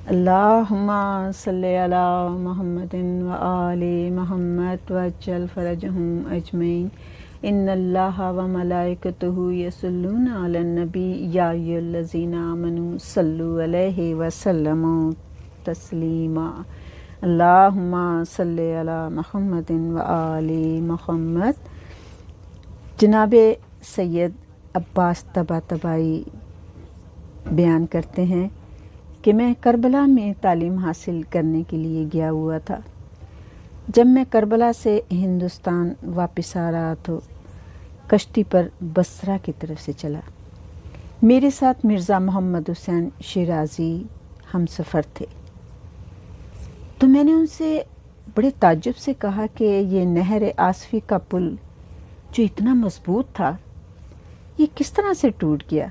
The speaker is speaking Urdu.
اللہم صلی علی محمد و آل محمد وجل فرجہم اجمعین ان اللہ و ملائکتہ یصلون علی النبی یا ایھا الذین آمنوا صلوا علیہ وسلموا تسلیما اللہم صلی علی محمد و آل محمد۔ جناب سید عباس طباطبائی بیان کرتے ہیں کہ میں کربلا میں تعلیم حاصل کرنے کے لیے گیا ہوا تھا۔ جب میں کربلا سے ہندوستان واپس آ رہا تو کشتی پر بصرہ کی طرف سے چلا۔ میرے ساتھ مرزا محمد حسین شیرازی ہم سفر تھے۔ تو میں نے ان سے بڑے تعجب سے کہا کہ یہ نہر آصفی کا پل جو اتنا مضبوط تھا یہ کس طرح سے ٹوٹ گیا؟